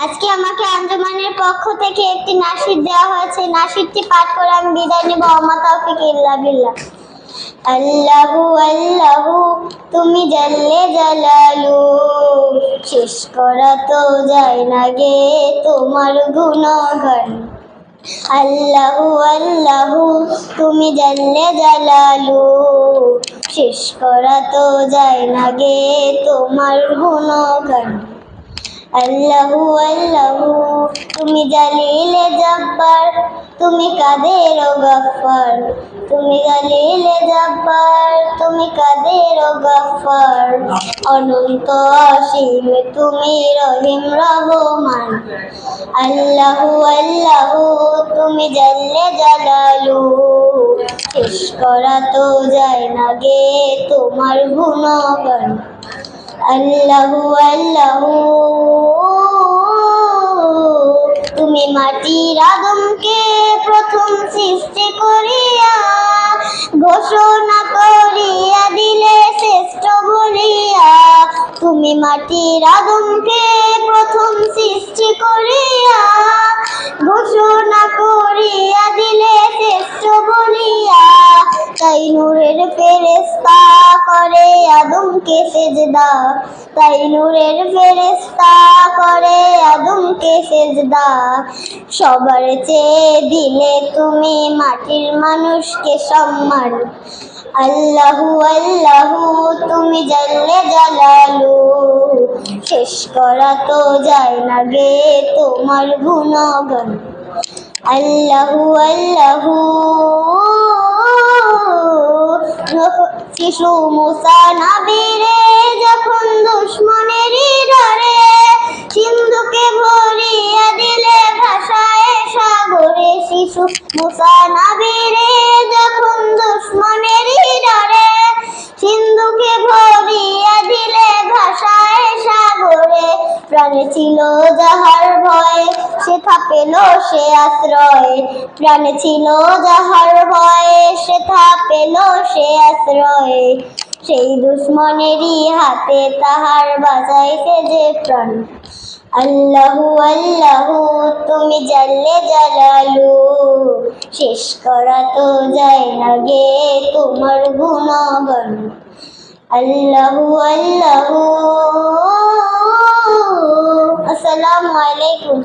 আজকে আমাকে আঞ্জুমানের পক্ষ থেকে একটি নাশিদ দেওয়া হয়েছে। নাশিদটি পাঠ করে আমি বিদায় নেব। ওমা তাওফিক ইল্লা বিল্লাহ। আল্লাহু আল্লাহু তুমি জাল্লে জালালু, শেষ করা তো যায় না গে তোমার গুণগান। আল্লাহু আল্লাহু তুমি জাল্লে জালালু, শেষ করা তো যায় না গে তোমার গুণগান। আল্লাহু আল্লাহু তুমি জালিলে জব্বার, তুমি কাদের ও গফফার। তুমি জালিলে জব্বার, তুমি কাদের ও গফফার। অনন্ত অসীম তুমি রহিম রহমান। আল্লাহু আল্লাহু তুমি জাল্লে জালালু, শেষ করা তো যায় না গে তোমার গুণগান। আল্লাহু আল্লাহু তুমি মাটির আদমকে প্রথম সৃষ্টি করিয়া ঘোষণা করিয়া দিলে শ্রেষ্ঠ বলিয়া। তুমি মাটির আদমকে প্রথম সৃষ্টি করিয়া ঘোষণা করিয়া দিলে শ্রেষ্ঠ বলিয়া। তাই নূরের ফেরেশতা করে আদমকে সেজদা, তাই নূরের ফেরেশতা করে আদমকে সেজদা। সবার চেয়ে দিলে তুমি মাটির মানুষকে সম্মান। আল্লাহু আল্লাহু তুমি জাল্লে জালালু, শেষ করা তো যায় না গে তোমার গুণগান। আল্লাহু আল্লাহু শিশু মুসা নবীরে যখন দুশমনেরই ডরে সিন্ধুকে ভরিয়া দিলে ভাষায় সাগরে। শিশু মুসা নবীরে যখন দুশমনেরই ডরে সিন্ধুকে ভরিয়া দিলে ভাষায় সাগরে। প্রাণে ছিল যাহার ভয় সেথা পেল সে আশ্রয়। প্রাণে ছিল যাহার ভয় সেথা পেল সে আশ্রয়। সেই দুশমনেরই হাতে তাহার বাঁচাইতে যে প্রাণ। আল্লাহু আল্লাহু তুমি জাল্লে জালালু, শেষ করা তো যায় না গে তোমার গুণগান। আল্লাহু আল্লাহু। আসসালামু আলাইকুম।